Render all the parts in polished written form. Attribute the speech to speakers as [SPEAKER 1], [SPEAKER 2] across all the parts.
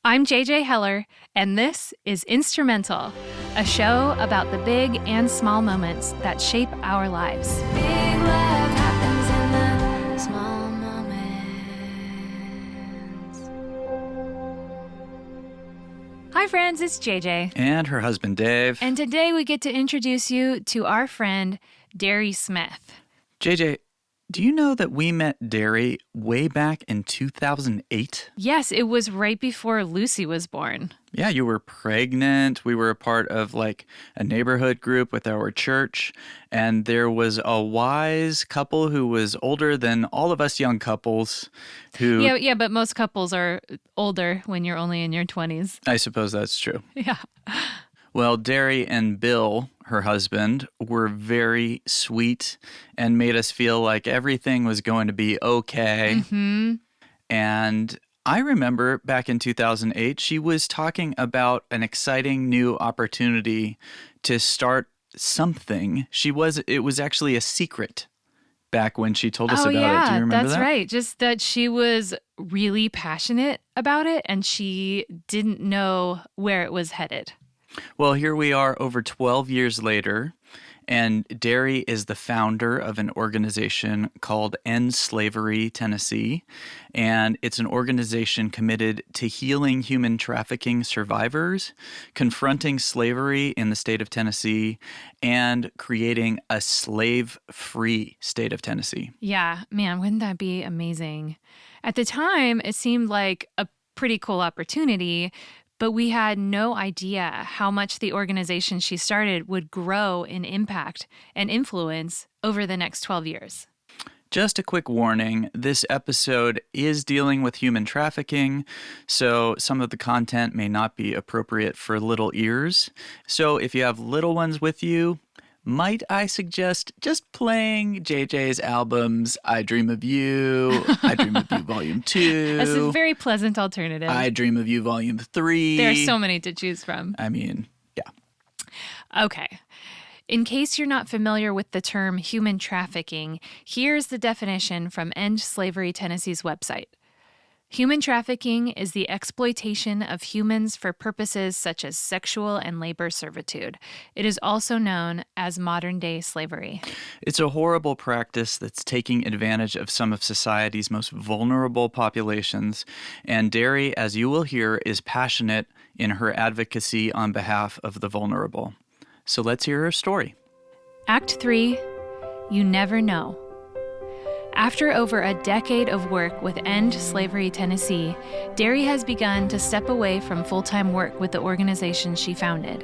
[SPEAKER 1] I'm JJ Heller, and this is Instrumental, a show about the big and small moments that shape our lives. Big love happens in the small moments. Hi, friends, it's JJ.
[SPEAKER 2] And her husband, Dave.
[SPEAKER 1] And today we get to introduce you to our friend, Derri Smith.
[SPEAKER 2] JJ, do you know that we met Darry way back in 2008?
[SPEAKER 1] Yes, it was right before Lucy was born.
[SPEAKER 2] Yeah, you were pregnant. We were a part of a neighborhood group with our church. And there was a wise couple who was older than all of us young couples who...
[SPEAKER 1] Yeah, but most couples are older when you're only in your 20s.
[SPEAKER 2] I suppose that's true.
[SPEAKER 1] Yeah.
[SPEAKER 2] Well, Darry and Bill, her husband, were very sweet and made us feel like everything was going to be okay.
[SPEAKER 1] Mm-hmm.
[SPEAKER 2] And I remember back in 2008, she was talking about an exciting new opportunity to start something. It was actually a secret back when she told us about it. Do you remember
[SPEAKER 1] that's
[SPEAKER 2] that?
[SPEAKER 1] right. Just that she was really passionate about it and she didn't know where it was headed.
[SPEAKER 2] Well, here we are over 12 years later, and Darry is the founder of an organization called End Slavery Tennessee, and it's an organization committed to healing human trafficking survivors, confronting slavery in the state of Tennessee, and creating a slave-free state of Tennessee.
[SPEAKER 1] Yeah, man, wouldn't that be amazing? At the time, it seemed like a pretty cool opportunity, but we had no idea how much the organization she started would grow in impact and influence over the next 12 years.
[SPEAKER 2] Just a quick warning, this episode is dealing with human trafficking, so some of the content may not be appropriate for little ears. So if you have little ones with you, might I suggest just playing JJ's albums, I Dream of You, I Dream of You Volume 2.
[SPEAKER 1] That's a very pleasant alternative.
[SPEAKER 2] I Dream of You Volume 3.
[SPEAKER 1] There are so many to choose from.
[SPEAKER 2] I mean, yeah.
[SPEAKER 1] Okay. In case you're not familiar with the term human trafficking, here's the definition from End Slavery Tennessee's website. Human trafficking is the exploitation of humans for purposes such as sexual and labor servitude. It is also known as modern-day slavery.
[SPEAKER 2] It's a horrible practice that's taking advantage of some of society's most vulnerable populations, and Darry, as you will hear, is passionate in her advocacy on behalf of the vulnerable. So let's hear her story.
[SPEAKER 1] Act 3, You Never Know. After over a decade of work with End Slavery Tennessee, Darry has begun to step away from full-time work with the organization she founded.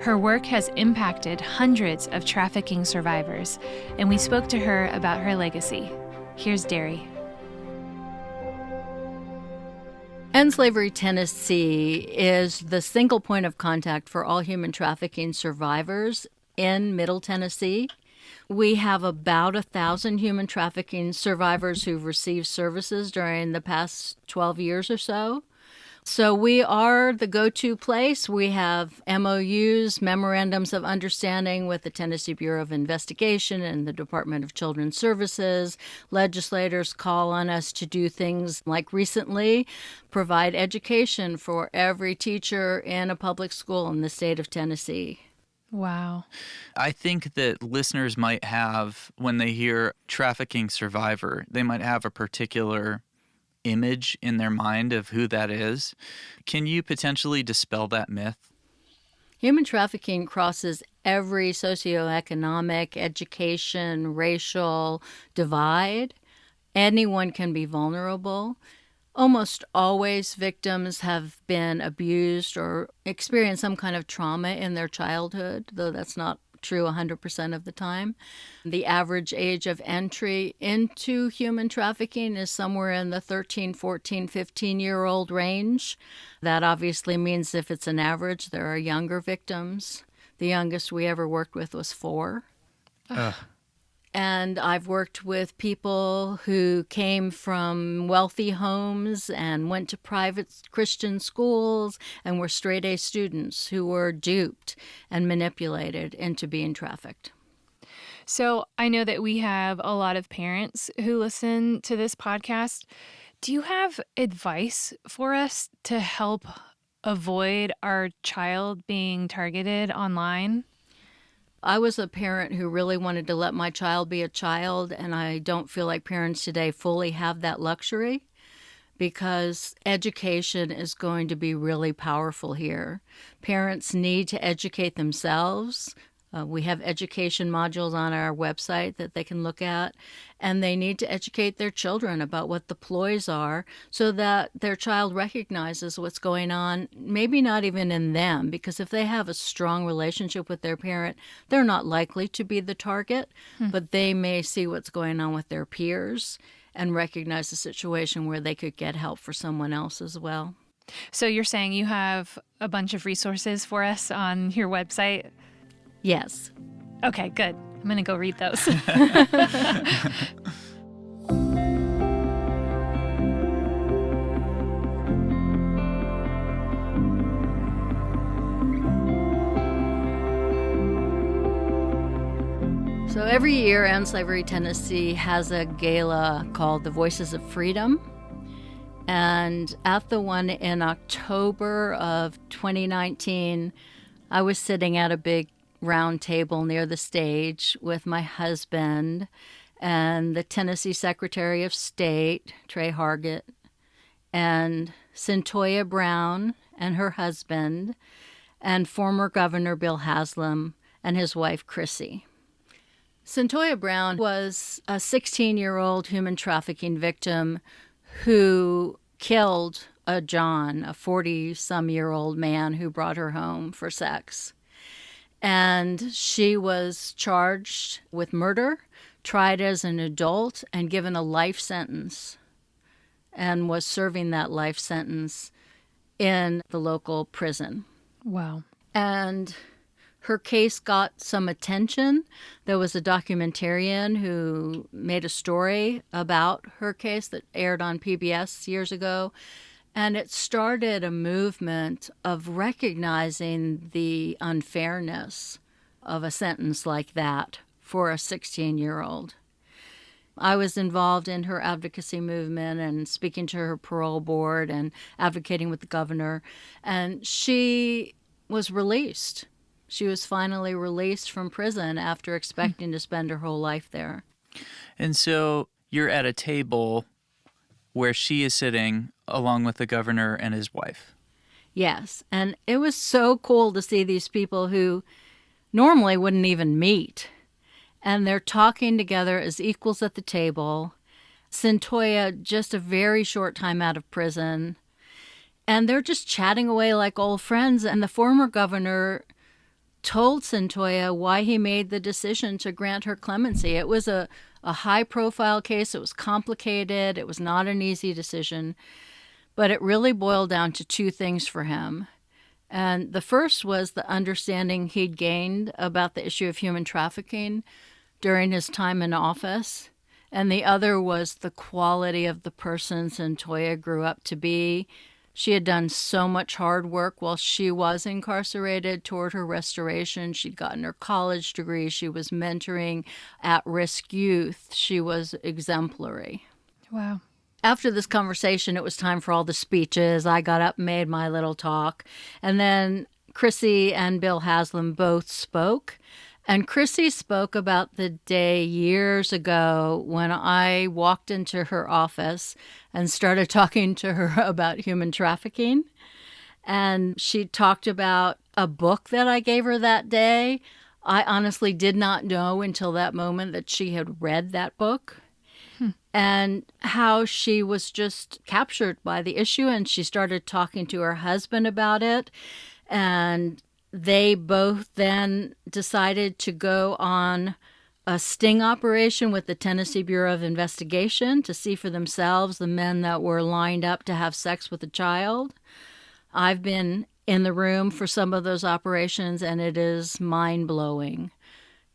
[SPEAKER 1] Her work has impacted hundreds of trafficking survivors, and we spoke to her about her legacy. Here's Darry.
[SPEAKER 3] End Slavery Tennessee is the single point of contact for all human trafficking survivors in Middle Tennessee. We have about 1,000 human trafficking survivors who've received services during the past 12 years or so. So we are the go-to place. We have MOUs, memorandums of understanding with the Tennessee Bureau of Investigation and the Department of Children's Services. Legislators call on us to do things like recently provide education for every teacher in a public school in the state of Tennessee.
[SPEAKER 1] Wow.
[SPEAKER 2] I think that listeners might have, when they hear trafficking survivor, they might have a particular image in their mind of who that is. Can you potentially dispel that myth?
[SPEAKER 3] Human trafficking crosses every socioeconomic, education, racial divide. Anyone can be vulnerable. Almost always victims have been abused or experienced some kind of trauma in their childhood, though that's not true 100% of the time. The average age of entry into human trafficking is somewhere in the 13, 14, 15-year-old range. That obviously means if it's an average, there are younger victims. The youngest we ever worked with was 4. And I've worked with people who came from wealthy homes and went to private Christian schools and were straight-A students who were duped and manipulated into being trafficked.
[SPEAKER 1] So I know that we have a lot of parents who listen to this podcast. Do you have advice for us to help avoid our child being targeted online?
[SPEAKER 3] I was a parent who really wanted to let my child be a child, and I don't feel like parents today fully have that luxury, because education is going to be really powerful here. Parents need to educate themselves. We have education modules on our website that they can look at, and they need to educate their children about what the ploys are so that their child recognizes what's going on, maybe not even in them, because if they have a strong relationship with their parent, they're not likely to be the target, but they may see what's going on with their peers and recognize the situation where they could get help for someone else as well.
[SPEAKER 1] So you're saying you have a bunch of resources for us on your website?
[SPEAKER 3] Yes.
[SPEAKER 1] Okay, good. I'm going to go read those.
[SPEAKER 3] So every year, End Slavery Tennessee has a gala called the Voices of Freedom. And at the one in October of 2019, I was sitting at a big round table near the stage with my husband and the Tennessee Secretary of State, Trey Hargett, and Centoya Brown and her husband, and former Governor Bill Haslam and his wife, Chrissy. Centoya Brown was a 16-year-old human trafficking victim who killed a John, a 40-some-year-old man who brought her home for sex. And she was charged with murder, tried as an adult, and given a life sentence, and was serving that life sentence in the local prison.
[SPEAKER 1] Wow.
[SPEAKER 3] And her case got some attention. There was a documentarian who made a story about her case that aired on PBS years ago. And it started a movement of recognizing the unfairness of a sentence like that for a 16-year-old. I was involved in her advocacy movement and speaking to her parole board and advocating with the governor. And she was released. She was finally released from prison after expecting to spend her whole life there.
[SPEAKER 2] And so you're at a table where she is sitting along with the governor and his wife.
[SPEAKER 3] Yes, and it was so cool to see these people who normally wouldn't even meet. And they're talking together as equals at the table. Centoya, just a very short time out of prison. And they're just chatting away like old friends. And the former governor told Centoya why he made the decision to grant her clemency. It was a high-profile case. It was complicated. It was not an easy decision. But it really boiled down to two things for him. And the first was the understanding he'd gained about the issue of human trafficking during his time in office. And the other was the quality of the person Centoya grew up to be. She had done so much hard work while she was incarcerated toward her restoration. She'd gotten her college degree. She was mentoring at-risk youth. She was exemplary.
[SPEAKER 1] Wow.
[SPEAKER 3] After this conversation, it was time for all the speeches. I got up and made my little talk. And then Chrissy and Bill Haslam both spoke. And Chrissy spoke about the day years ago when I walked into her office and started talking to her about human trafficking. And she talked about a book that I gave her that day. I honestly did not know until that moment that she had read that book. And how she was just captured by the issue, and she started talking to her husband about it. And they both then decided to go on a sting operation with the Tennessee Bureau of Investigation to see for themselves the men that were lined up to have sex with a child. I've been in the room for some of those operations, and it is mind-blowing.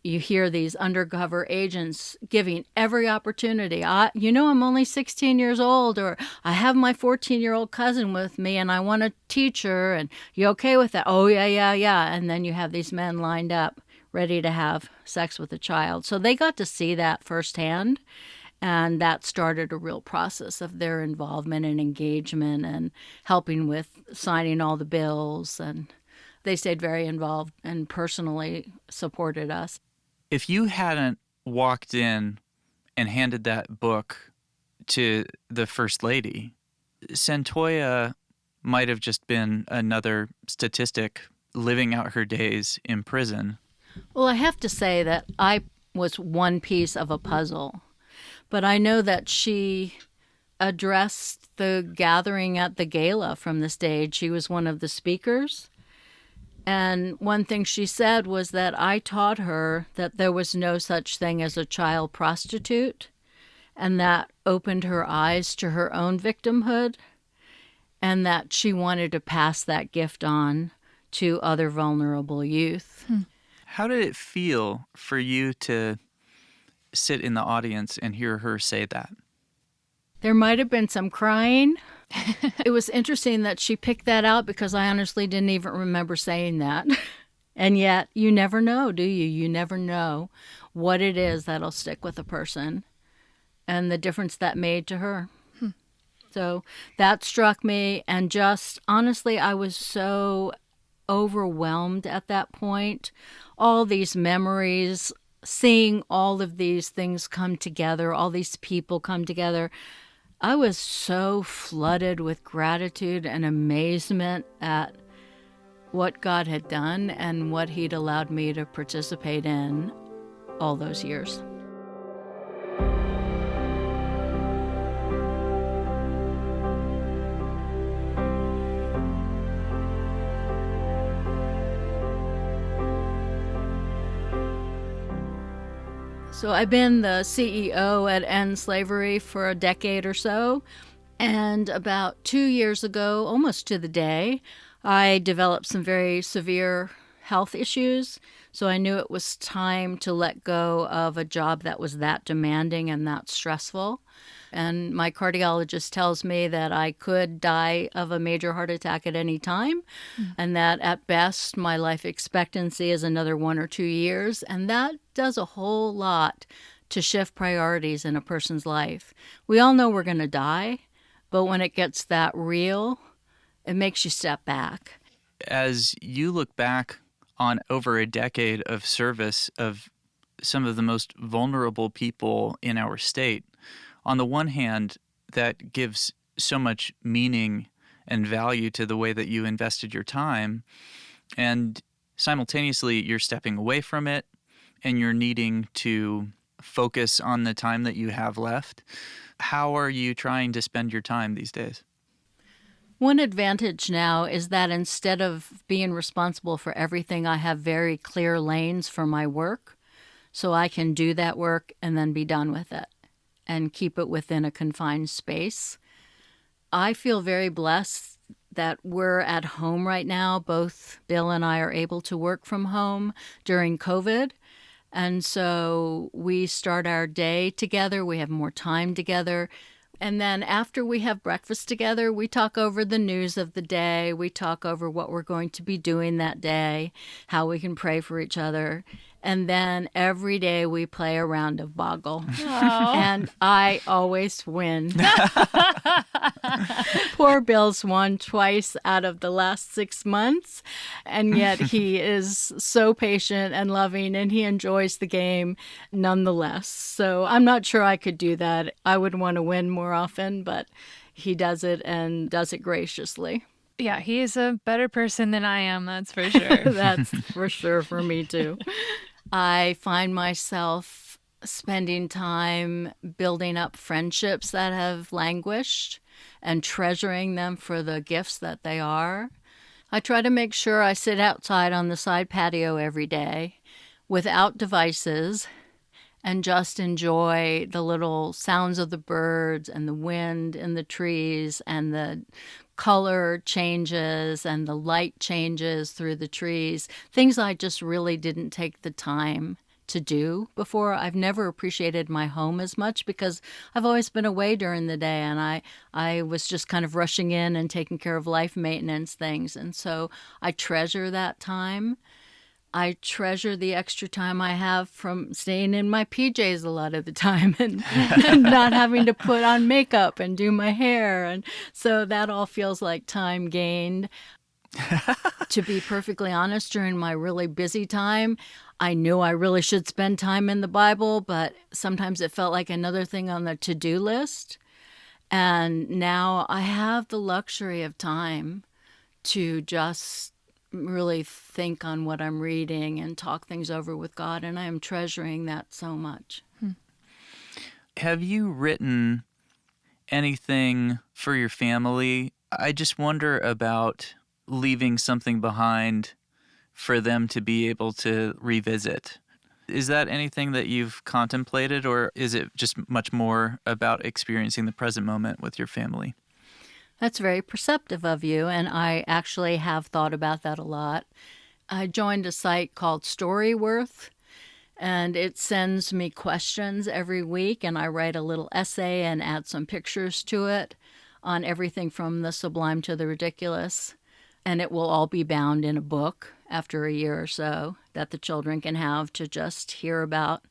[SPEAKER 3] You hear these undercover agents giving every opportunity. I'm only 16 years old, or I have my 14-year-old cousin with me and I want to teach her, and you okay with that? Oh, yeah. And then you have these men lined up ready to have sex with a child. So they got to see that firsthand. And that started a real process of their involvement and engagement and helping with signing all the bills. And they stayed very involved and personally supported us.
[SPEAKER 2] If you hadn't walked in and handed that book to the First Lady, Centoya might have just been another statistic living out her days in prison.
[SPEAKER 3] Well, I have to say that I was one piece of a puzzle, but I know that she addressed the gathering at the gala from the stage. She was one of the speakers. And one thing she said was that I taught her that there was no such thing as a child prostitute, and that opened her eyes to her own victimhood, and that she wanted to pass that gift on to other vulnerable youth.
[SPEAKER 2] How did it feel for you to sit in the audience and hear her say that?
[SPEAKER 3] There might have been some crying. It was interesting that she picked that out because I honestly didn't even remember saying that. And yet, you never know, do you? You never know what it is that'll stick with a person and the difference that made to her. So that struck me, and just honestly, I was so overwhelmed at that point. All these memories, seeing all of these things come together, all these people come together. I was so flooded with gratitude and amazement at what God had done and what He'd allowed me to participate in all those years. So I've been the CEO at End Slavery for a decade or so, and about 2 years ago, almost to the day, I developed some very severe health issues, so I knew it was time to let go of a job that was that demanding and that stressful. And my cardiologist tells me that I could die of a major heart attack at any time, and that at best my life expectancy is another 1 or 2 years, and that does a whole lot to shift priorities in a person's life. We all know we're going to die, but when it gets that real, it makes you step back.
[SPEAKER 2] As you look back on over a decade of service of some of the most vulnerable people in our state, on the one hand, that gives so much meaning and value to the way that you invested your time, and simultaneously you're stepping away from it and you're needing to focus on the time that you have left. How are you trying to spend your time these days?
[SPEAKER 3] One advantage now is that instead of being responsible for everything, I have very clear lanes for my work, so I can do that work and then be done with it and keep it within a confined space. I feel very blessed that we're at home right now. Both Bill and I are able to work from home during COVID. And so we start our day together. We have more time together. And then after we have breakfast together, we talk over the news of the day. We talk over what we're going to be doing that day, how we can pray for each other. And then every day we play a round of Boggle. And I always win. Poor Bill's won twice out of the last 6 months. And yet he is so patient and loving, and he enjoys the game nonetheless. So I'm not sure I could do that. I would want to win more often, but he does it and does it graciously.
[SPEAKER 1] Yeah, he is a better person than I am, that's for sure.
[SPEAKER 3] That's for sure for me, too. I find myself spending time building up friendships that have languished and treasuring them for the gifts that they are. I try to make sure I sit outside on the side patio every day without devices and just enjoy the little sounds of the birds and the wind in the trees and the color changes and the light changes through the trees, things I just really didn't take the time to do before. I've never appreciated my home as much because I've always been away during the day, and I was just kind of rushing in and taking care of life maintenance things. And so I treasure that time. I treasure the extra time I have from staying in my PJs a lot of the time and not having to put on makeup and do my hair. And so that all feels like time gained. To be perfectly honest, during my really busy time, I knew I really should spend time in the Bible, but sometimes it felt like another thing on the to-do list. And now I have the luxury of time to just really think on what I'm reading and talk things over with God, and I am treasuring that so much.
[SPEAKER 2] Have you written anything for your family? I just wonder about leaving something behind for them to be able to revisit. Is that anything that you've contemplated, or is it just much more about experiencing the present moment with your family?
[SPEAKER 3] That's very perceptive of you, and I actually have thought about that a lot. I joined a site called Storyworth, and it sends me questions every week, and I write a little essay and add some pictures to it on everything from the sublime to the ridiculous. And it will all be bound in a book after a year or so that the children can have to just hear about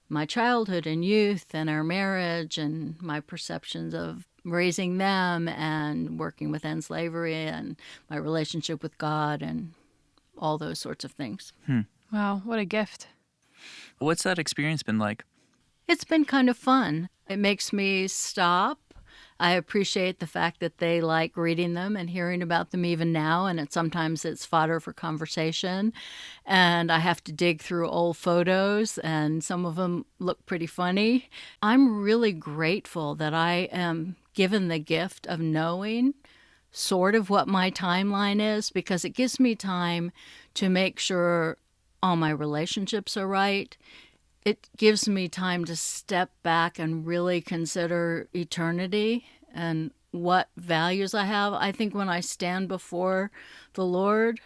[SPEAKER 3] my childhood and youth and our marriage and my perceptions of raising them and working with end slavery and my relationship with God and all those sorts of things.
[SPEAKER 1] Wow, what a gift.
[SPEAKER 2] What's that experience been like?
[SPEAKER 3] It's been kind of fun. It makes me stop. I appreciate the fact that they like reading them and hearing about them even now, and sometimes it's fodder for conversation. And I have to dig through old photos, and some of them look pretty funny. I'm really grateful that I am given the gift of knowing sort of what my timeline is, because it gives me time to make sure all my relationships are right. It gives me time to step back and really consider eternity and what values I have. I think when I stand before the Lord,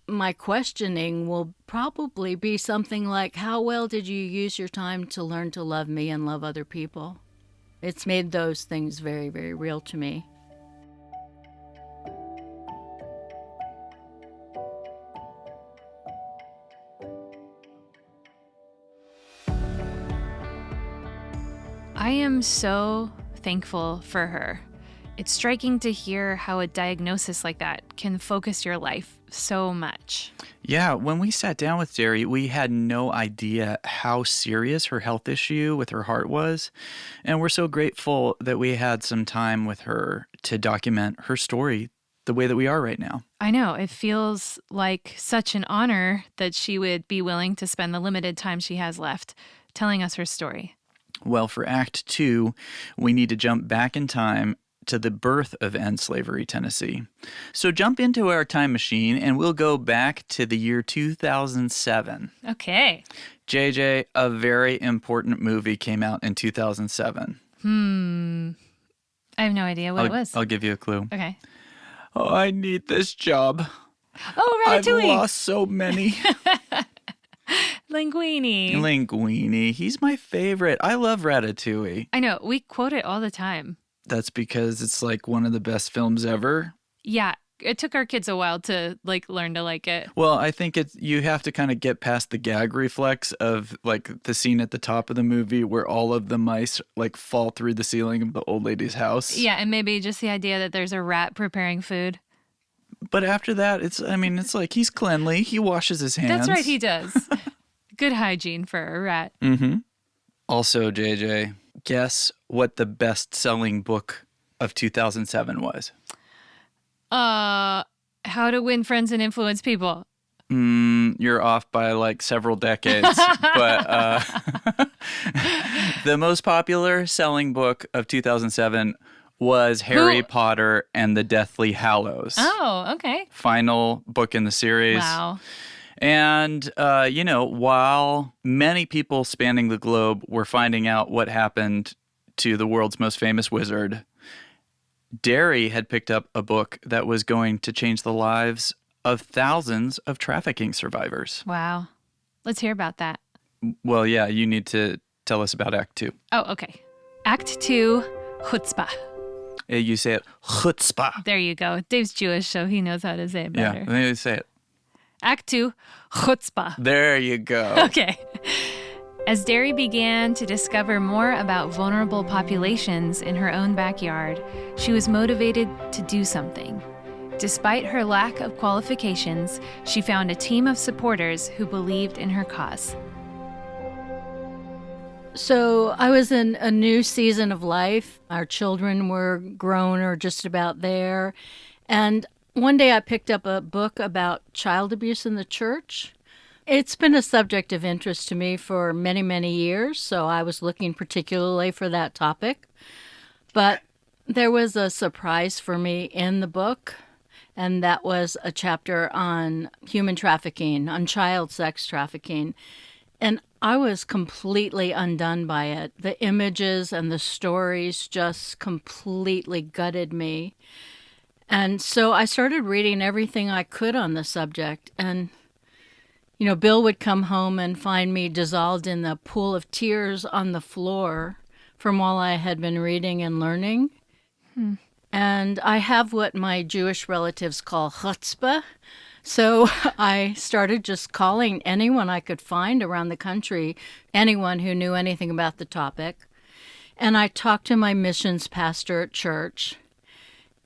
[SPEAKER 3] my questioning will probably be something like, how well did you use your time to learn to love me and love other people? It's made those things very, very real to me.
[SPEAKER 1] I am so thankful for her. It's striking to hear how a diagnosis like that can focus your life so much.
[SPEAKER 2] Yeah, when we sat down with Derry, we had no idea how serious her health issue with her heart was. And we're so grateful that we had some time with her to document her story the way that we are right now.
[SPEAKER 1] I know. It feels like such an honor that she would be willing to spend the limited time she has left telling us her story.
[SPEAKER 2] Well, for Act 2, we need to jump back in time to the birth of End Slavery Tennessee. So jump into our time machine and we'll go back to the year 2007.
[SPEAKER 1] Okay.
[SPEAKER 2] JJ, a very important movie came out in 2007.
[SPEAKER 1] I have no idea what it was.
[SPEAKER 2] I'll give you a clue.
[SPEAKER 1] Okay.
[SPEAKER 2] Oh, I need this job.
[SPEAKER 1] Oh, Ratatouille.
[SPEAKER 2] I've lost so many.
[SPEAKER 1] Linguini.
[SPEAKER 2] He's my favorite. I love Ratatouille.
[SPEAKER 1] I know. We quote it all the time.
[SPEAKER 2] That's because it's like one of the best films ever.
[SPEAKER 1] Yeah. It took our kids a while to learn to like it.
[SPEAKER 2] Well, I think you have to kind of get past the gag reflex of the scene at the top of the movie where all of the mice fall through the ceiling of the old lady's house.
[SPEAKER 1] Yeah, and maybe just the idea that there's a rat preparing food.
[SPEAKER 2] But after that, it's like he's cleanly. He washes his hands.
[SPEAKER 1] That's right, he does. Good hygiene for a rat.
[SPEAKER 2] Mm-hmm. Also, JJ, guess what the best-selling book of 2007 was?
[SPEAKER 1] How to Win Friends and Influence People.
[SPEAKER 2] You're off by several decades. But the most popular selling book of 2007 was Harry Potter and the Deathly Hallows.
[SPEAKER 1] Oh, okay.
[SPEAKER 2] Final book in the series.
[SPEAKER 1] Wow.
[SPEAKER 2] And, while many people spanning the globe were finding out what happened to the world's most famous wizard, Darry had picked up a book that was going to change the lives of thousands of trafficking survivors.
[SPEAKER 1] Wow. Let's hear about that.
[SPEAKER 2] Well, yeah, you need to tell us about Act 2.
[SPEAKER 1] Oh, okay. Act 2, chutzpah.
[SPEAKER 2] You say it, chutzpah.
[SPEAKER 1] There you go. Dave's Jewish, so he knows how to say it better.
[SPEAKER 2] Yeah, they say it.
[SPEAKER 1] Act 2, chutzpah.
[SPEAKER 2] There you go.
[SPEAKER 1] Okay. As Derry began to discover more about vulnerable populations in her own backyard, she was motivated to do something. Despite her lack of qualifications, she found a team of supporters who believed in her cause.
[SPEAKER 3] So I was in a new season of life. Our children were grown or just about there. And one day I picked up a book about child abuse in the church. It's been a subject of interest to me for many, many years, so I was looking particularly for that topic. But there was a surprise for me in the book, and that was a chapter on human trafficking, on child sex trafficking. And I was completely undone by it. The images and the stories just completely gutted me. And so I started reading everything I could on the subject. And, Bill would come home and find me dissolved in the pool of tears on the floor from all I had been reading and learning. And I have what my Jewish relatives call chutzpah. So I started just calling anyone I could find around the country, anyone who knew anything about the topic. And I talked to my missions pastor at church,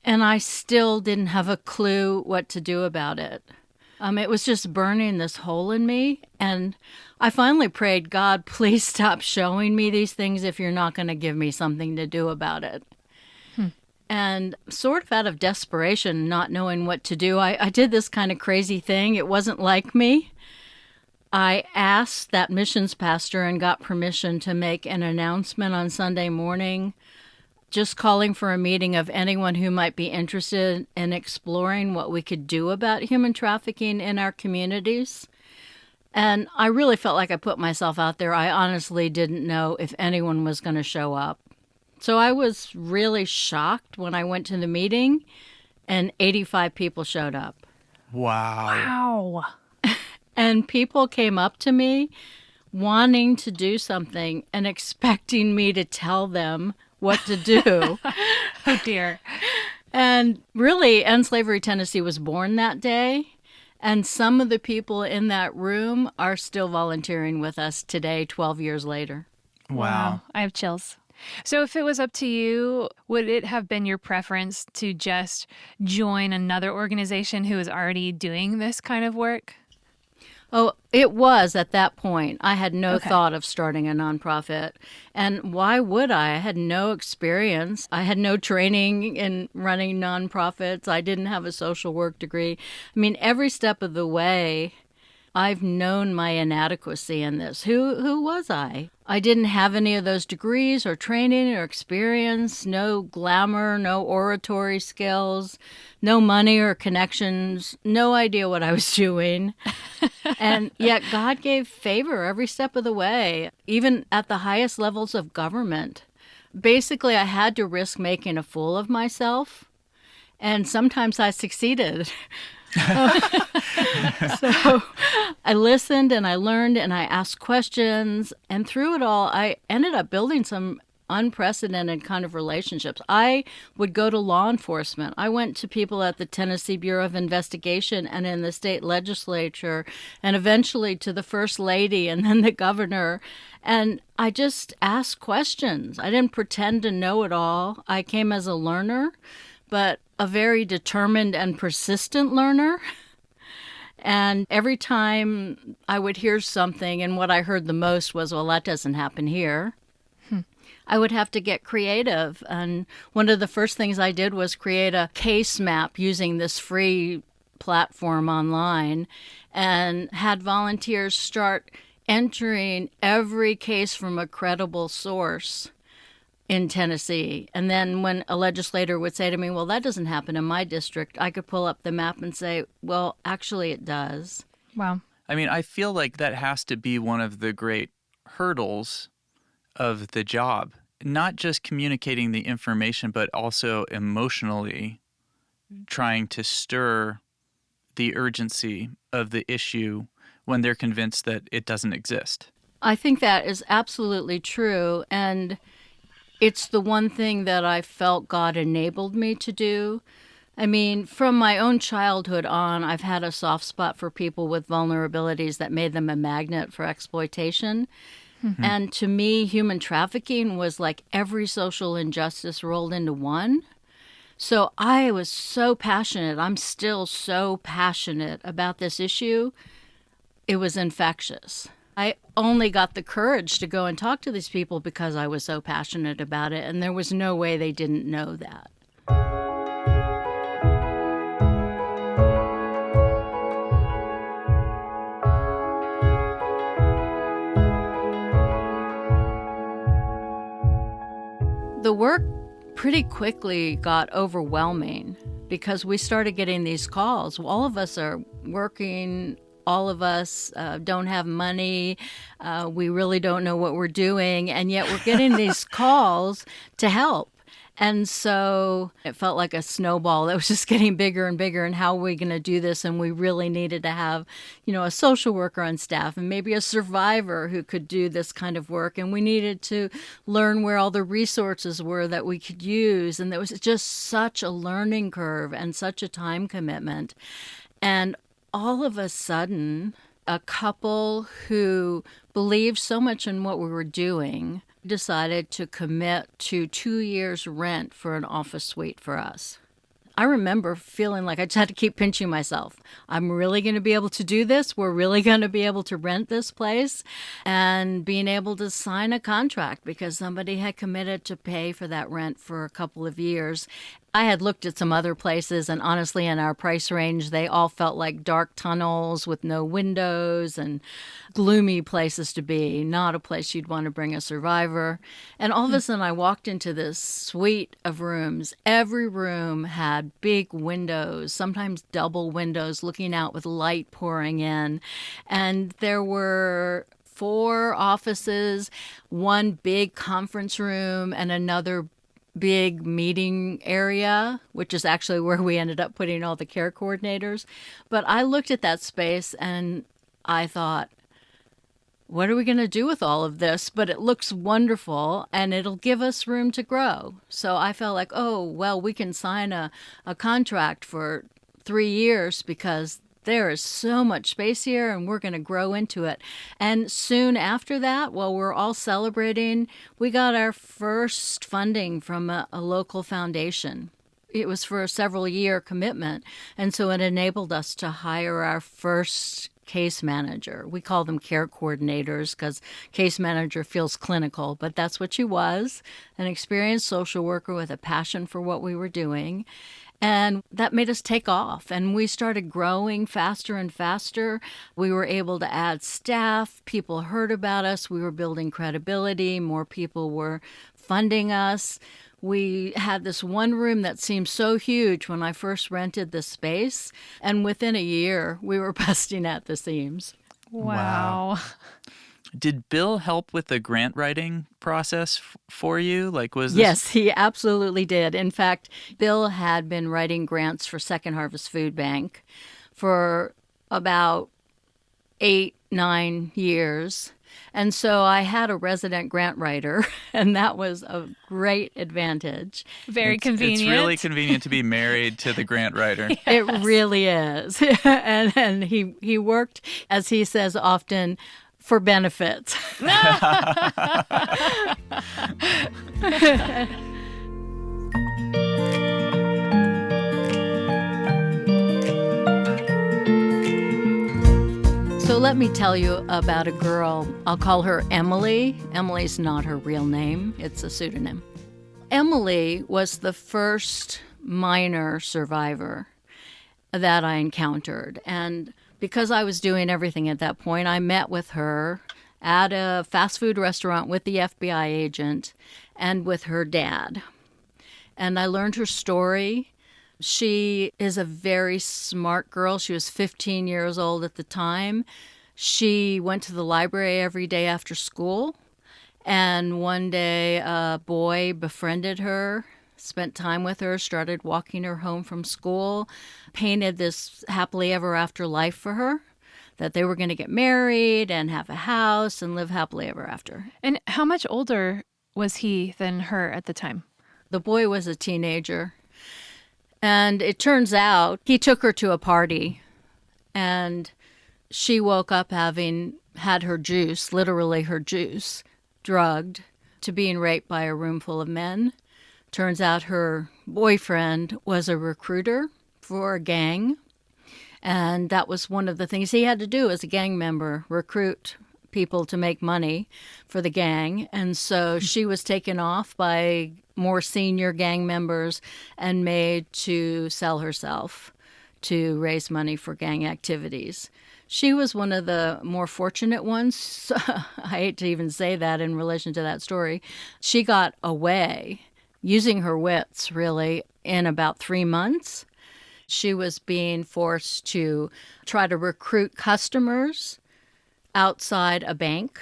[SPEAKER 3] and I still didn't have a clue what to do about it. It was just burning this hole in me, and I finally prayed, God, please stop showing me these things if you're not going to give me something to do about it. And sort of out of desperation, not knowing what to do, I did this kind of crazy thing. It wasn't like me. I asked that missions pastor and got permission to make an announcement on Sunday morning, just calling for a meeting of anyone who might be interested in exploring what we could do about human trafficking in our communities. And I really felt like I put myself out there. I honestly didn't know if anyone was going to show up. So I was really shocked when I went to the meeting, and 85 people showed up.
[SPEAKER 2] Wow.
[SPEAKER 3] And people came up to me wanting to do something and expecting me to tell them what to do.
[SPEAKER 1] Oh, dear.
[SPEAKER 3] And really, End Slavery Tennessee was born that day. And some of the people in that room are still volunteering with us today, 12 years later.
[SPEAKER 2] Wow.
[SPEAKER 1] I have chills. So if it was up to you, would it have been your preference to just join another organization who is already doing this kind of work?
[SPEAKER 3] Oh, it was at that point. I had no thought of starting a nonprofit. And why would I? I had no experience. I had no training in running nonprofits. I didn't have a social work degree. I mean, every step of the way, I've known my inadequacy in this. Who was I? I didn't have any of those degrees or training or experience, no glamour, no oratory skills, no money or connections, no idea what I was doing. And yet God gave favor every step of the way, even at the highest levels of government. Basically, I had to risk making a fool of myself, and sometimes I succeeded. So I listened and I learned and I asked questions, and through it all, I ended up building some unprecedented kind of relationships. I would go to law enforcement. I went to people at the Tennessee Bureau of Investigation and in the state legislature, and eventually to the First Lady and then the governor. And I just asked questions. I didn't pretend to know it all. I came as a learner, but a very determined and persistent learner. And every time I would hear something, and what I heard the most was, well, that doesn't happen here, I would have to get creative. And one of the first things I did was create a case map using this free platform online, and had volunteers start entering every case from a credible source in Tennessee. And then when a legislator would say to me, well, that doesn't happen in my district, I could pull up the map and say, well, actually it does.
[SPEAKER 1] Wow.
[SPEAKER 2] I mean, I feel like that has to be one of the great hurdles of the job, not just communicating the information, but also emotionally trying to stir the urgency of the issue when they're convinced that it doesn't exist.
[SPEAKER 3] I think that is absolutely true. And it's the one thing that I felt God enabled me to do. I mean, from my own childhood on, I've had a soft spot for people with vulnerabilities that made them a magnet for exploitation. And to me, human trafficking was like every social injustice rolled into one. So I was so passionate. I'm still so passionate about this issue. It was infectious. I only got the courage to go and talk to these people because I was so passionate about it, and there was no way they didn't know that. The work pretty quickly got overwhelming because we started getting these calls. All of us are working. All of us don't have money. We really don't know what we're doing. And yet we're getting these calls to help. And so it felt like a snowball that was just getting bigger and bigger. And how are we going to do this? And we really needed to have, a social worker on staff and maybe a survivor who could do this kind of work. And we needed to learn where all the resources were that we could use. And there was just such a learning curve and such a time commitment. And all of a sudden, a couple who believed so much in what we were doing decided to commit to 2 years' rent for an office suite for us. I remember feeling like I just had to keep pinching myself. I'm really going to be able to do this. We're really going to be able to rent this place, and being able to sign a contract because somebody had committed to pay for that rent for a couple of years. I had looked at some other places, and honestly, in our price range, they all felt like dark tunnels with no windows and gloomy places to be, not a place you'd want to bring a survivor. And all of a sudden, I walked into this suite of rooms. Every room had big windows, sometimes double windows, looking out with light pouring in. And there were 4 offices, one big conference room, and another big meeting area, which is actually where we ended up putting all the care coordinators. But I looked at that space and I thought, what are we going to do with all of this? But it looks wonderful and it'll give us room to grow. So I felt like, oh, well, we can sign a contract for 3 years because there is so much space here and we're going to grow into it. And soon after that, while we're all celebrating, we got our first funding from a local foundation. It was for a several-year commitment, and so it enabled us to hire our first case manager. We call them care coordinators because case manager feels clinical, but that's what she was, an experienced social worker with a passion for what we were doing. And that made us take off, and we started growing faster and faster. We were able to add staff. People heard about us. We were building credibility. More people were funding us. We had this one room that seemed so huge when I first rented the space, and within a year, we were busting at the seams.
[SPEAKER 1] Wow.
[SPEAKER 2] Did Bill help with the grant writing process for you?
[SPEAKER 3] Yes, he absolutely did. In fact, Bill had been writing grants for Second Harvest Food Bank for about 8-9 years. And so I had a resident grant writer, and that was a great advantage.
[SPEAKER 1] Very convenient.
[SPEAKER 2] It's really convenient to be married to the grant writer.
[SPEAKER 1] Yes.
[SPEAKER 3] It really is. and he worked, as he says often, for benefits. So let me tell you about a girl. I'll call her Emily. Emily's not her real name. It's a pseudonym. Emily was the first minor survivor that I encountered. And because I was doing everything at that point, I met with her at a fast food restaurant with the FBI agent and with her dad. And I learned her story. She is a very smart girl. She was 15 years old at the time. She went to the library every day after school. And one day a boy befriended her, spent time with her, started walking her home from school, painted this happily ever after life for her, that they were going to get married and have a house and live happily ever after.
[SPEAKER 1] And how much older was he than her at the time?
[SPEAKER 3] The boy was a teenager. And it turns out he took her to a party, and she woke up having had her juice, literally her juice, drugged, to being raped by a room full of men. Turns out her boyfriend was a recruiter for a gang, and that was one of the things he had to do as a gang member, recruit people to make money for the gang. And so she was taken off by more senior gang members and made to sell herself to raise money for gang activities. She was one of the more fortunate ones. I hate to even say that in relation to that story. She got away using her wits, really, in about 3 months. She was being forced to try to recruit customers outside a bank.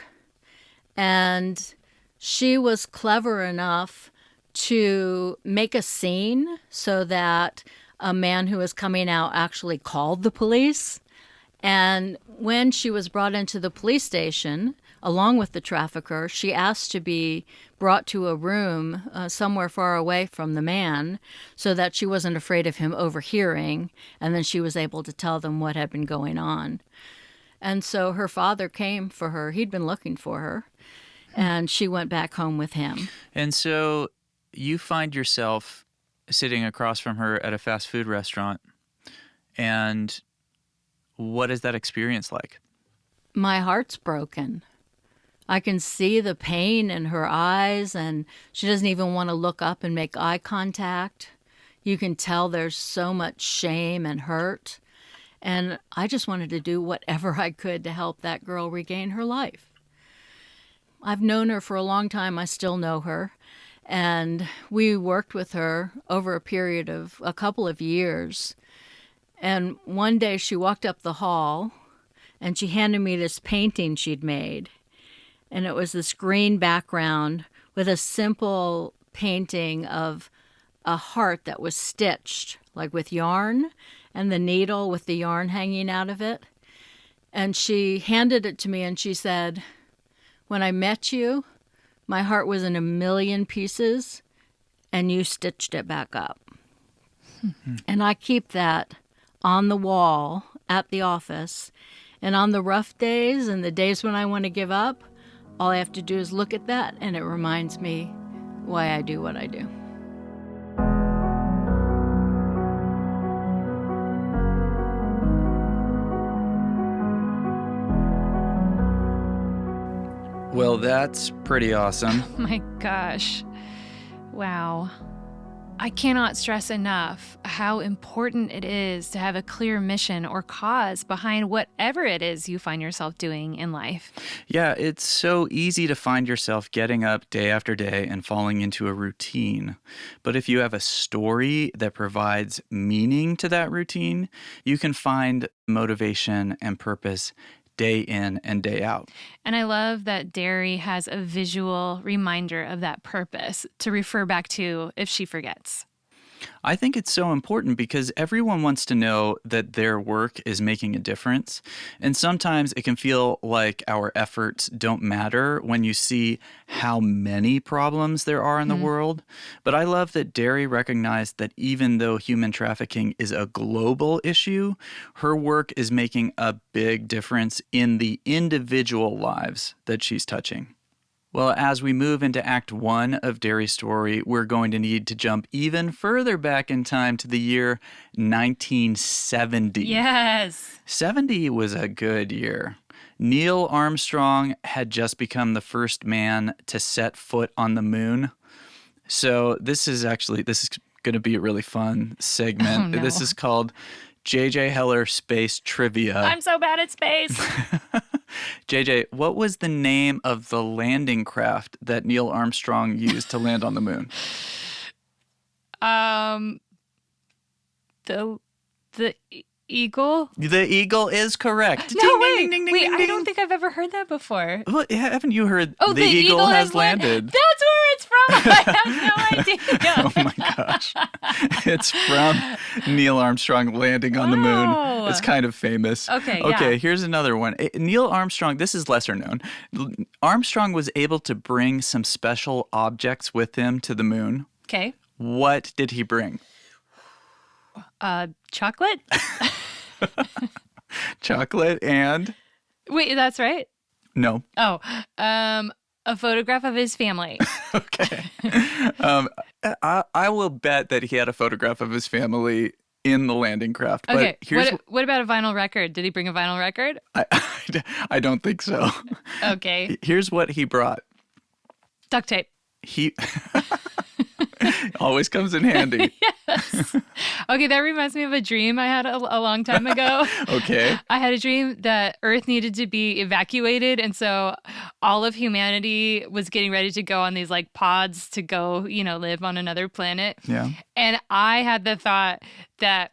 [SPEAKER 3] And she was clever enough to make a scene so that a man who was coming out actually called the police. And when she was brought into the police station, along with the trafficker, she asked to be brought to a room somewhere far away from the man so that she wasn't afraid of him overhearing, and then she was able to tell them what had been going on. And so her father came for her. He'd been looking for her, and she went back home with him.
[SPEAKER 2] And so you find yourself sitting across from her at a fast food restaurant, and what is that experience like?
[SPEAKER 3] My heart's broken. I can see the pain in her eyes, and she doesn't even want to look up and make eye contact. You can tell there's so much shame and hurt. And I just wanted to do whatever I could to help that girl regain her life. I've known her for a long time. I still know her. And we worked with her over a period of a couple of years. And one day she walked up the hall and she handed me this painting she'd made. And it was this green background with a simple painting of a heart that was stitched, like with yarn, and the needle with the yarn hanging out of it. And she handed it to me and she said, "When I met you, my heart was in a million pieces and you stitched it back up." And I keep that on the wall at the office. And on the rough days and the days when I want to give up, all I have to do is look at that, and it reminds me why I do what I do.
[SPEAKER 2] Well, that's pretty awesome.
[SPEAKER 1] Oh my gosh. Wow. I cannot stress enough how important it is to have a clear mission or cause behind whatever it is you find yourself doing in life.
[SPEAKER 2] Yeah, it's so easy to find yourself getting up day after day and falling into a routine. But if you have a story that provides meaning to that routine, you can find motivation and purpose day in and day out.
[SPEAKER 1] And I love that Darry has a visual reminder of that purpose to refer back to if she forgets.
[SPEAKER 2] I think it's so important because everyone wants to know that their work is making a difference. And sometimes it can feel like our efforts don't matter when you see how many problems there are in the world. But I love that Darry recognized that even though human trafficking is a global issue, her work is making a big difference in the individual lives that she's touching. Well, as we move into Act 1 of Darry's story, we're going to need to jump even further back in time to the year 1970.
[SPEAKER 1] Yes.
[SPEAKER 2] 70 was a good year. Neil Armstrong had just become the first man to set foot on the moon. So this is going to be a really fun segment.
[SPEAKER 1] Oh, no.
[SPEAKER 2] This is called JJ Heller Space Trivia.
[SPEAKER 1] I'm so bad at space.
[SPEAKER 2] JJ, what was the name of the landing craft that Neil Armstrong used to land on the moon?
[SPEAKER 1] The Eagle?
[SPEAKER 2] The Eagle is correct.
[SPEAKER 1] No,
[SPEAKER 2] Ding,
[SPEAKER 1] wait.
[SPEAKER 2] ding, ding, ding,
[SPEAKER 1] Wait,
[SPEAKER 2] ding,
[SPEAKER 1] I
[SPEAKER 2] ding.
[SPEAKER 1] don't think I've ever heard that before.
[SPEAKER 2] Well, haven't you heard
[SPEAKER 1] Oh,
[SPEAKER 2] the Eagle has landed?
[SPEAKER 1] That's where it's from. I have no idea.
[SPEAKER 2] Oh my gosh. It's from Neil Armstrong landing on the moon.
[SPEAKER 1] Wow.
[SPEAKER 2] It's kind of famous.
[SPEAKER 1] Okay,
[SPEAKER 2] Okay, here's another one. Neil Armstrong, this is lesser known. Armstrong was able to bring some special objects with him to the moon.
[SPEAKER 1] Okay.
[SPEAKER 2] What did he bring?
[SPEAKER 1] Chocolate?
[SPEAKER 2] Chocolate and
[SPEAKER 1] Wait, that's right?
[SPEAKER 2] no.
[SPEAKER 1] Oh, a photograph of his family.
[SPEAKER 2] Okay. I will bet that he had a photograph of his family in the landing craft. But
[SPEAKER 1] Okay,
[SPEAKER 2] here's
[SPEAKER 1] what about a vinyl record? Did he bring a vinyl record?
[SPEAKER 2] I don't think so.
[SPEAKER 1] Okay.
[SPEAKER 2] Here's what he brought.
[SPEAKER 1] Duct tape.
[SPEAKER 2] He always comes in handy.
[SPEAKER 1] Yes. Okay, that reminds me of a dream I had a long time ago.
[SPEAKER 2] Okay.
[SPEAKER 1] I had a dream that Earth needed to be evacuated, and so all of humanity was getting ready to go on these like pods to go, live on another planet.
[SPEAKER 2] Yeah.
[SPEAKER 1] And I had the thought that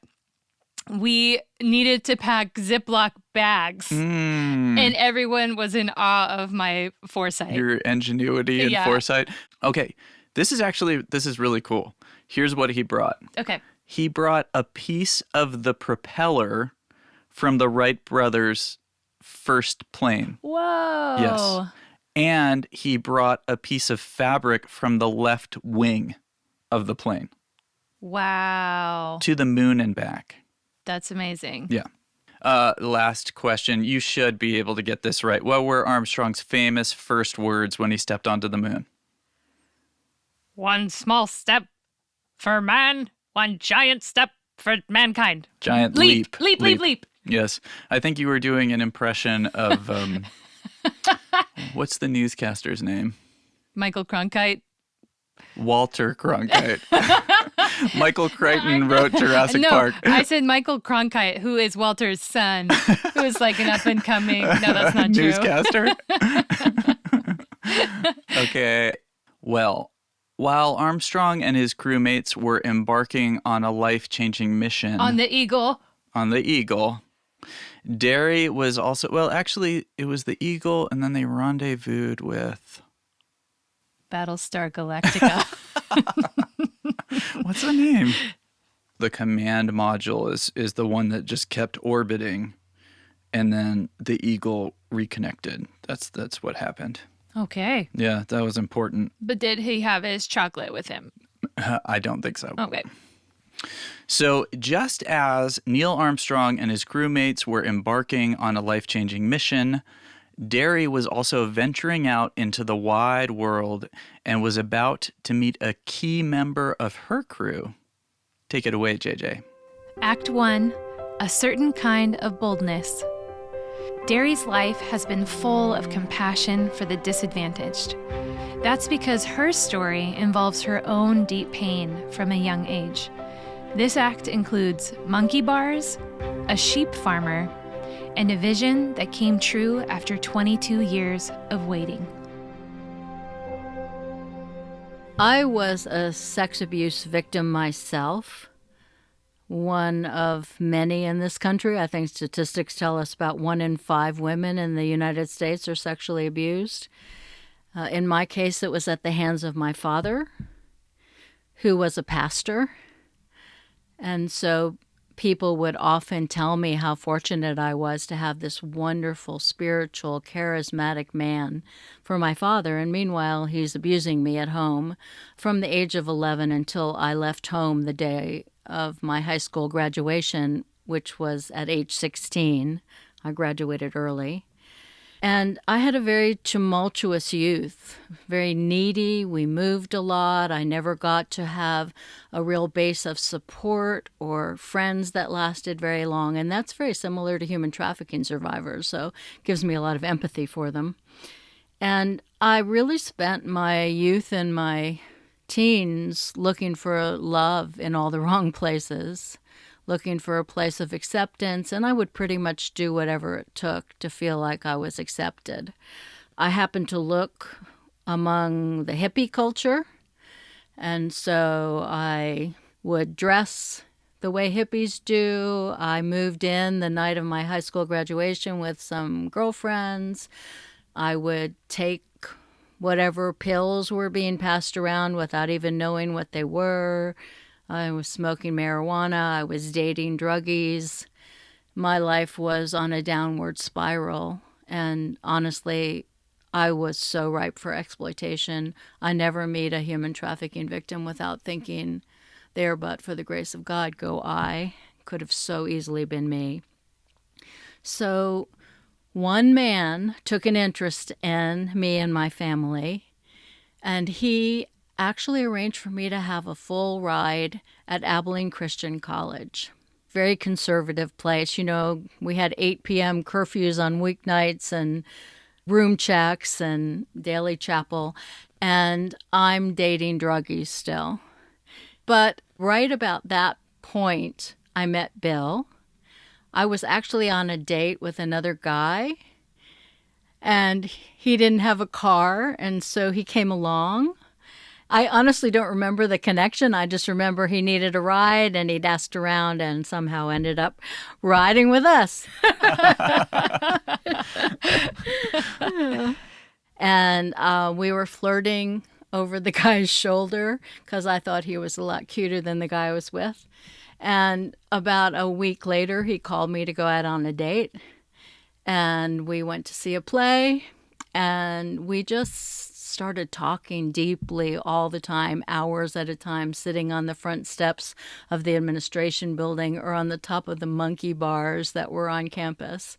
[SPEAKER 1] we needed to pack Ziploc bags. And everyone was in awe of my foresight.
[SPEAKER 2] Your ingenuity and foresight. Okay. This is really cool. Here's what he brought.
[SPEAKER 1] Okay.
[SPEAKER 2] He brought a piece of the propeller from the Wright brothers' first plane.
[SPEAKER 1] Whoa.
[SPEAKER 2] Yes. And he brought a piece of fabric from the left wing of the plane.
[SPEAKER 1] Wow.
[SPEAKER 2] To the moon and back.
[SPEAKER 1] That's amazing.
[SPEAKER 2] Yeah. Last question. You should be able to get this right. What were Armstrong's famous first words when he stepped onto the moon?
[SPEAKER 1] One small step for man, one giant step for mankind.
[SPEAKER 2] Giant leap.
[SPEAKER 1] Leap.
[SPEAKER 2] Yes. I think you were doing an impression of, what's the newscaster's name?
[SPEAKER 1] Michael Cronkite.
[SPEAKER 2] Walter Cronkite. Michael Crichton wrote Jurassic Park.
[SPEAKER 1] I said Michael Cronkite, who is Walter's son, who is like an up-and-coming... No, that's not true.
[SPEAKER 2] Newscaster? Okay. Well, while Armstrong and his crewmates were embarking on a life-changing mission...
[SPEAKER 1] On the Eagle,
[SPEAKER 2] Darry was also... Well, actually, it was the Eagle, and then they rendezvoused with...
[SPEAKER 1] Battlestar Galactica.
[SPEAKER 2] What's the name? The command module is the one that just kept orbiting, and then the Eagle reconnected. That's what happened.
[SPEAKER 1] Okay.
[SPEAKER 2] Yeah, that was important.
[SPEAKER 1] But did he have his chocolate with him?
[SPEAKER 2] I don't think so.
[SPEAKER 1] Okay.
[SPEAKER 2] So just as Neil Armstrong and his crewmates were embarking on a life-changing mission, Darry was also venturing out into the wide world and was about to meet a key member of her crew. Take it away, JJ.
[SPEAKER 1] Act 1, a certain kind of boldness. Darry's life has been full of compassion for the disadvantaged. That's because her story involves her own deep pain from a young age. This act includes monkey bars, a sheep farmer, and a vision that came true after 22 years of waiting.
[SPEAKER 3] I was a sex abuse victim myself, one of many in this country. I think statistics tell us about 1 in 5 women in the United States are sexually abused. In my case, it was at the hands of my father, who was a pastor. And so people would often tell me how fortunate I was to have this wonderful, spiritual, charismatic man for my father. And meanwhile, he's abusing me at home from the age of 11 until I left home the day of my high school graduation, which was at age 16. I graduated early. And I had a very tumultuous youth, very needy. We moved a lot. I never got to have a real base of support or friends that lasted very long. And that's very similar to human trafficking survivors, so it gives me a lot of empathy for them. And I really spent my youth and my teens looking for love in all the wrong places, looking for a place of acceptance, and I would pretty much do whatever it took to feel like I was accepted. I happened to look among the hippie culture, and so I would dress the way hippies do. I moved in the night of my high school graduation with some girlfriends. I would take whatever pills were being passed around without even knowing what they were. I was smoking marijuana. I was dating druggies. My life was on a downward spiral. And honestly, I was so ripe for exploitation. I never meet a human trafficking victim without thinking There but for the grace of God go I. Could have so easily been me. So one man took an interest in me and my family, and he actually arranged for me to have a full ride at Abilene Christian College. Very conservative place. You know, we had 8 p.m. curfews on weeknights and room checks and daily chapel, and I'm dating druggies still. But right about that point, I met Bill. I was actually on a date with another guy, and he didn't have a car, and so he came along. I honestly don't remember the connection. I just remember he needed a ride, and he'd asked around and somehow ended up riding with us. And we were flirting over the guy's shoulder because I thought he was a lot cuter than the guy I was with. And about a week later, he called me to go out on a date. And we went to see a play, and we just started talking deeply all the time, hours at a time, sitting on the front steps of the administration building or on the top of the monkey bars that were on campus.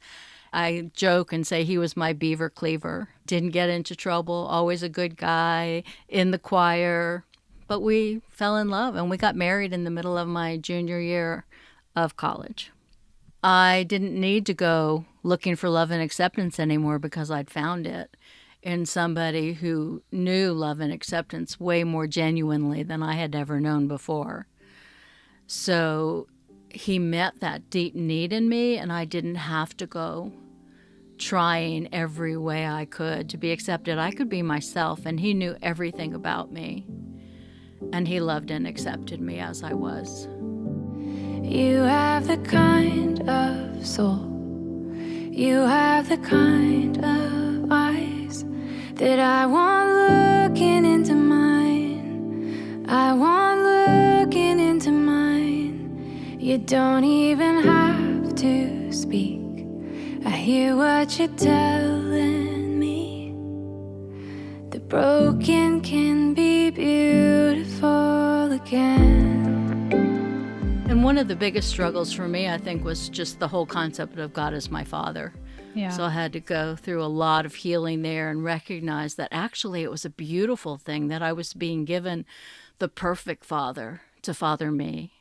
[SPEAKER 3] I joke and say he was my beaver cleaver. Didn't get into trouble, always a good guy, in the choir. But we fell in love, and we got married in the middle of my junior year of college. I didn't need to go looking for love and acceptance anymore because I'd found it in somebody who knew love and acceptance way more genuinely than I had ever known before. So he met that deep need in me, and I didn't have to go trying every way I could to be accepted. I could be myself, and he knew everything about me. And he loved and accepted me as I was.
[SPEAKER 4] You have the kind of soul, you have the kind of eyes that I want looking into mine. I want looking into mine. You don't even have to speak. I hear what you're telling me. The broken can be beautiful again.
[SPEAKER 3] And one of the biggest struggles for me, I think, was just the whole concept of God as my father.
[SPEAKER 1] Yeah.
[SPEAKER 3] So I had to go through a lot of healing there and recognize that actually it was a beautiful thing that I was being given the perfect father to father me,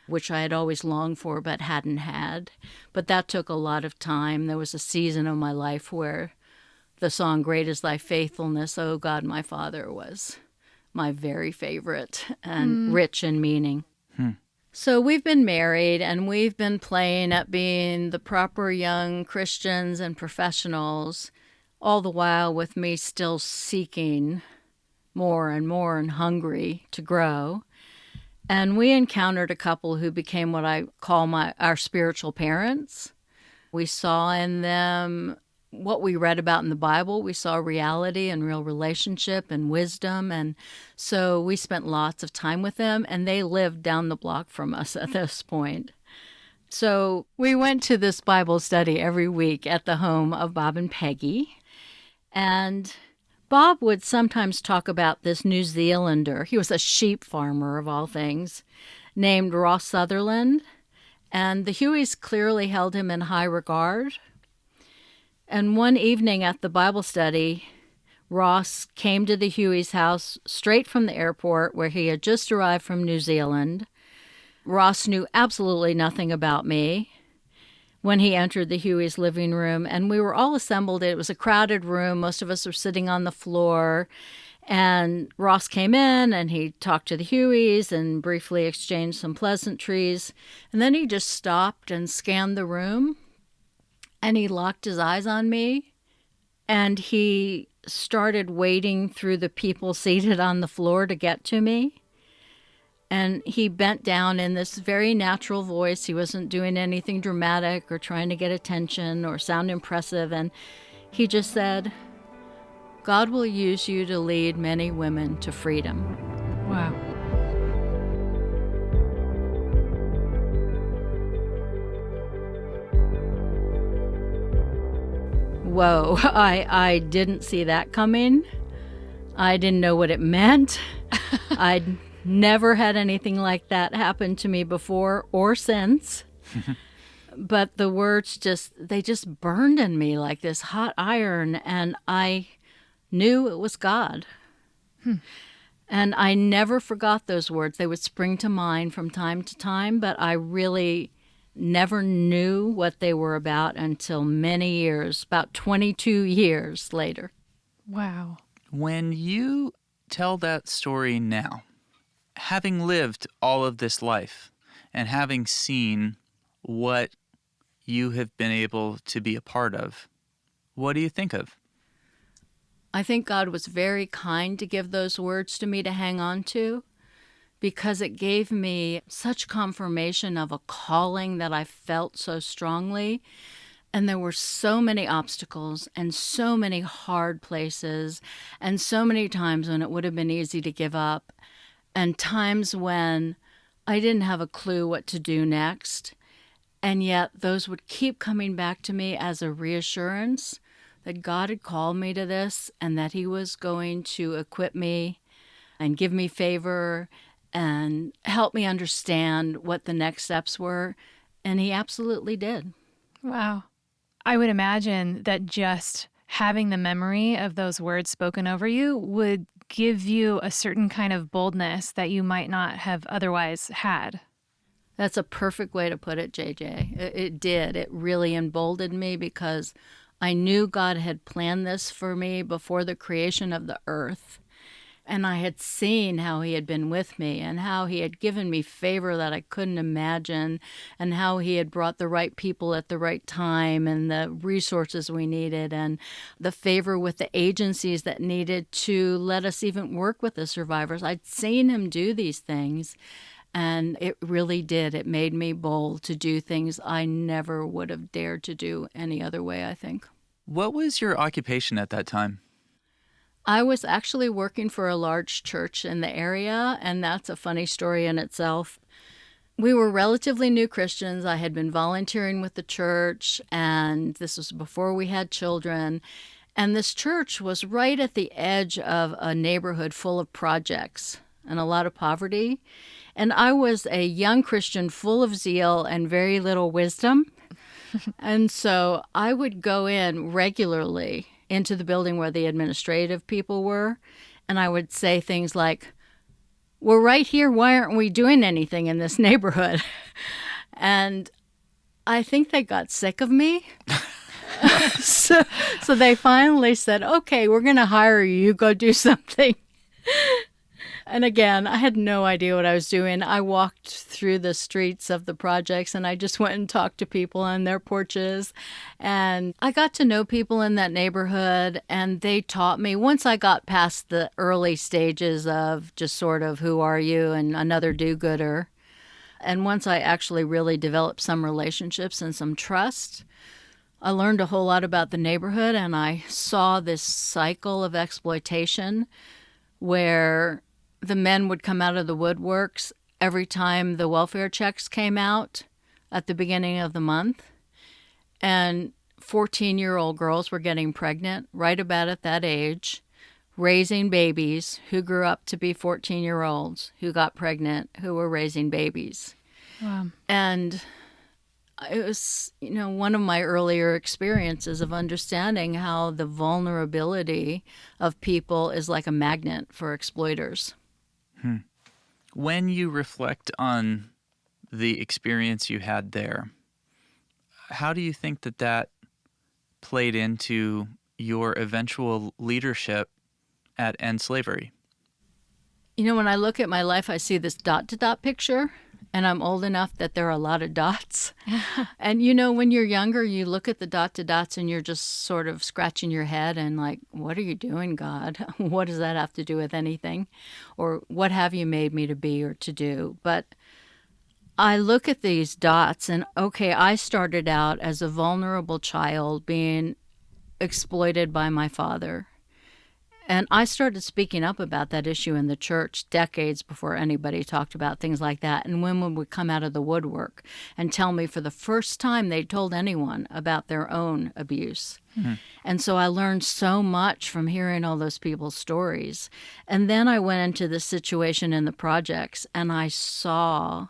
[SPEAKER 3] which I had always longed for but hadn't had. But that took a lot of time. There was a season of my life where the song Great is Thy Faithfulness, O God, my Father, was my very favorite and rich in meaning. So we've been married, and we've been playing at being the proper young Christians and professionals, all the while with me still seeking more and more and hungry to grow. And we encountered a couple who became what I call our spiritual parents. We saw in them what we read about in the Bible. We saw reality and real relationship and wisdom. And so we spent lots of time with them, and they lived down the block from us at this point. So we went to this Bible study every week at the home of Bob and Peggy. And Bob would sometimes talk about this New Zealander. He was a sheep farmer, of all things, named Ross Sutherland. And the Hueys clearly held him in high regard. And one evening at the Bible study, Ross came to the Hueys' house straight from the airport where he had just arrived from New Zealand. Ross knew absolutely nothing about me when he entered the Hueys' living room, and we were all assembled. It was a crowded room. Most of us were sitting on the floor, and Ross came in, and he talked to the Hueys and briefly exchanged some pleasantries, and then he just stopped and scanned the room. And he locked his eyes on me, and he started wading through the people seated on the floor to get to me. And he bent down in this very natural voice. He wasn't doing anything dramatic or trying to get attention or sound impressive. And he just said, God will use you to lead many women to freedom.
[SPEAKER 1] Wow.
[SPEAKER 3] Whoa, I didn't see that coming. I didn't know what it meant. I'd never had anything like that happen to me before or since. But the words they just burned in me like this hot iron, and I knew it was God. And I never forgot those words. They would spring to mind from time to time, but I really never knew what they were about until many years, about 22 years later.
[SPEAKER 1] Wow.
[SPEAKER 2] When you tell that story now, having lived all of this life and having seen what you have been able to be a part of, what do you think of?
[SPEAKER 3] I think God was very kind to give those words to me to hang on to, because it gave me such confirmation of a calling that I felt so strongly. And there were so many obstacles and so many hard places and so many times when it would have been easy to give up, and times when I didn't have a clue what to do next. And yet those would keep coming back to me as a reassurance that God had called me to this and that he was going to equip me and give me favor and help me understand what the next steps were. And he absolutely did.
[SPEAKER 1] Wow. I would imagine that just having the memory of those words spoken over you would give you a certain kind of boldness that you might not have otherwise had.
[SPEAKER 3] That's a perfect way to put it, JJ. It did. It really emboldened me because I knew God had planned this for me before the creation of the earth. And I had seen how he had been with me and how he had given me favor that I couldn't imagine, and how he had brought the right people at the right time and the resources we needed and the favor with the agencies that needed to let us even work with the survivors. I'd seen him do these things, and it really did. It made me bold to do things I never would have dared to do any other way, I think.
[SPEAKER 2] What was your occupation at that time?
[SPEAKER 3] I was actually working for a large church in the area, and that's a funny story in itself. We were relatively new Christians. I had been volunteering with the church, and this was before we had children. And this church was right at the edge of a neighborhood full of projects and a lot of poverty. And I was a young Christian full of zeal and very little wisdom. And so I would go in regularly into the building where the administrative people were, and I would say things like, "We're right here, why aren't we doing anything in this neighborhood?" And I think they got sick of me. so they finally said, "Okay, we're going to hire you. You go do something." And again, I had no idea what I was doing. I walked through the streets of the projects and I just went and talked to people on their porches. And I got to know people in that neighborhood, and they taught me, once I got past the early stages of just sort of who are you and another do-gooder, and once I actually really developed some relationships and some trust, I learned a whole lot about the neighborhood, and I saw this cycle of exploitation where the men would come out of the woodworks every time the welfare checks came out at the beginning of the month. And 14-year-old girls were getting pregnant right about at that age, raising babies who grew up to be 14-year-olds who got pregnant, who were raising babies.
[SPEAKER 1] Wow.
[SPEAKER 3] And it was, one of my earlier experiences of understanding how the vulnerability of people is like a magnet for exploiters.
[SPEAKER 2] When you reflect on the experience you had there, how do you think that played into your eventual leadership at End Slavery?
[SPEAKER 3] When I look at my life, I see this dot-to-dot picture, and I'm old enough that there are a lot of dots. And, when you're younger, you look at the dot-to-dots and you're just sort of scratching your head and like, what are you doing, God? What does that have to do with anything? Or what have you made me to be or to do? But I look at these dots and, okay, I started out as a vulnerable child being exploited by my father. And I started speaking up about that issue in the church decades before anybody talked about things like that. And women would come out of the woodwork and tell me for the first time they'd told anyone about their own abuse. Mm-hmm. And so I learned so much from hearing all those people's stories. And then I went into this situation in the projects, and I saw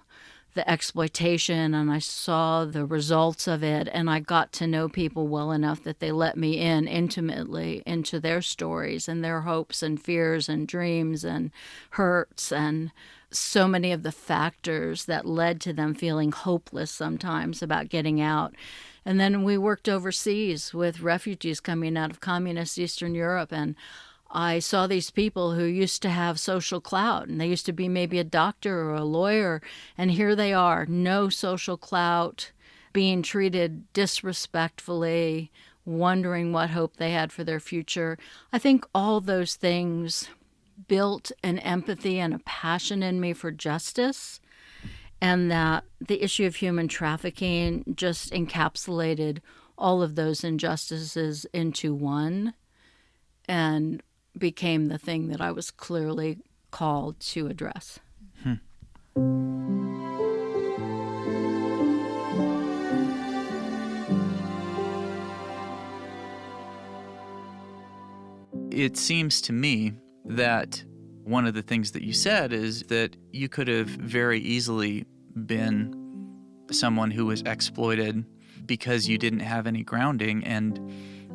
[SPEAKER 3] the exploitation, and I saw the results of it, and I got to know people well enough that they let me in intimately into their stories and their hopes and fears and dreams and hurts and so many of the factors that led to them feeling hopeless sometimes about getting out. And then we worked overseas with refugees coming out of communist Eastern Europe, and I saw these people who used to have social clout, and they used to be maybe a doctor or a lawyer, and here they are, no social clout, being treated disrespectfully, wondering what hope they had for their future. I think all those things built an empathy and a passion in me for justice, and that the issue of human trafficking just encapsulated all of those injustices into one, and became the thing that I was clearly called to address.
[SPEAKER 2] It seems to me that one of the things that you said is that you could have very easily been someone who was exploited because you didn't have any grounding, and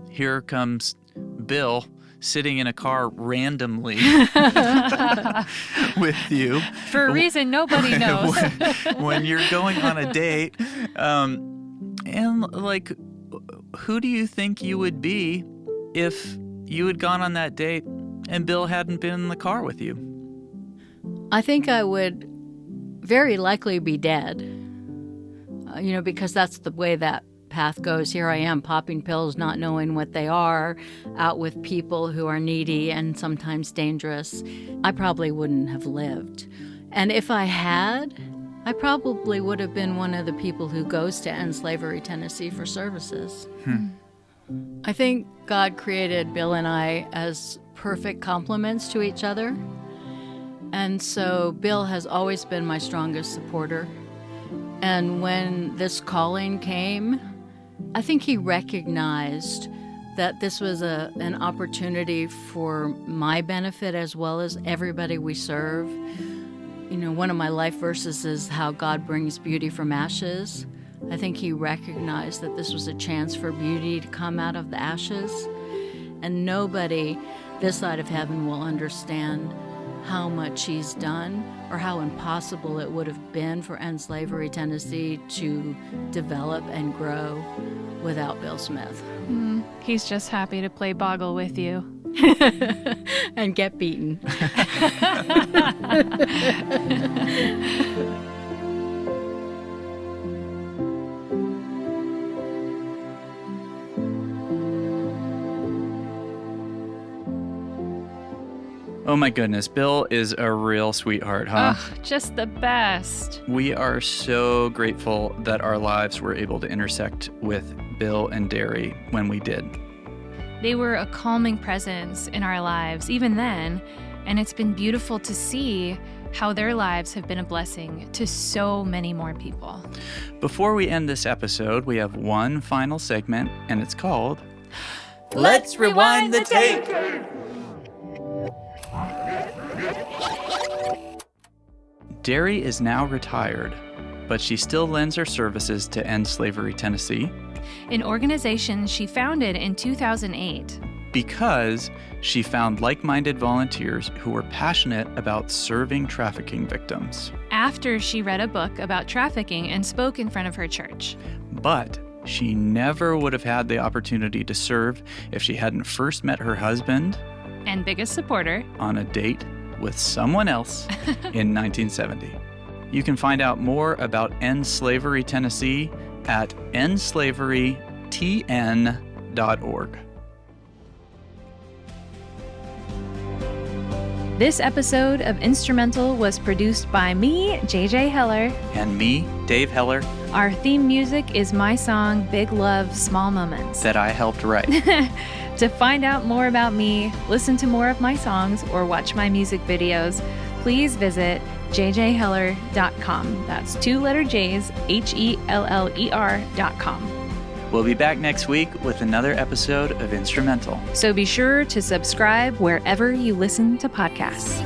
[SPEAKER 2] here comes Bill sitting in a car randomly with you.
[SPEAKER 1] For a reason nobody knows.
[SPEAKER 2] when you're going on a date. And, like, who do you think you would be if you had gone on that date and Bill hadn't been in the car with you?
[SPEAKER 3] I think I would very likely be dead, because that's the way that path goes. Here I am popping pills, not knowing what they are, out with people who are needy and sometimes dangerous. I probably wouldn't have lived. And if I had, I probably would have been one of the people who goes to End Slavery Tennessee for services. I think God created Bill and I as perfect complements to each other. And so Bill has always been my strongest supporter. And when this calling came, I think he recognized that this was an opportunity for my benefit as well as everybody we serve. One of my life verses is how God brings beauty from ashes. I think he recognized that this was a chance for beauty to come out of the ashes. And nobody this side of heaven will understand how much he's done or how impossible it would have been for End Slavery Tennessee to develop and grow without Bill Smith.
[SPEAKER 1] He's just happy to play Boggle with you.
[SPEAKER 3] And get beaten.
[SPEAKER 2] Oh my goodness, Bill is a real sweetheart, huh?
[SPEAKER 1] Just the best.
[SPEAKER 2] We are so grateful that our lives were able to intersect with Bill and Darry when we did.
[SPEAKER 1] They were a calming presence in our lives even then, and it's been beautiful to see how their lives have been a blessing to so many more people.
[SPEAKER 2] Before we end this episode, we have one final segment, and it's called
[SPEAKER 1] Let's Rewind the Tape!
[SPEAKER 2] Darry is now retired, but she still lends her services to End Slavery Tennessee,
[SPEAKER 1] an organization she founded in 2008.
[SPEAKER 2] Because she found like-minded volunteers who were passionate about serving trafficking victims.
[SPEAKER 1] After she read a book about trafficking and spoke in front of her church.
[SPEAKER 2] But she never would have had the opportunity to serve if she hadn't first met her husband,
[SPEAKER 1] and biggest supporter,
[SPEAKER 2] on a date with someone else in 1970. You can find out more about End Slavery Tennessee at endslaverytn.org.
[SPEAKER 1] This episode of Instrumental was produced by me, JJ Heller.
[SPEAKER 2] And me, Dave Heller.
[SPEAKER 1] Our theme music is my song, Big Love, Small Moments.
[SPEAKER 2] That I helped write.
[SPEAKER 1] To find out more about me, listen to more of my songs, or watch my music videos, please visit jjheller.com. That's 2 J's, HELLER.com.
[SPEAKER 2] We'll be back next week with another episode of Instrumental.
[SPEAKER 1] So be sure to subscribe wherever you listen to podcasts.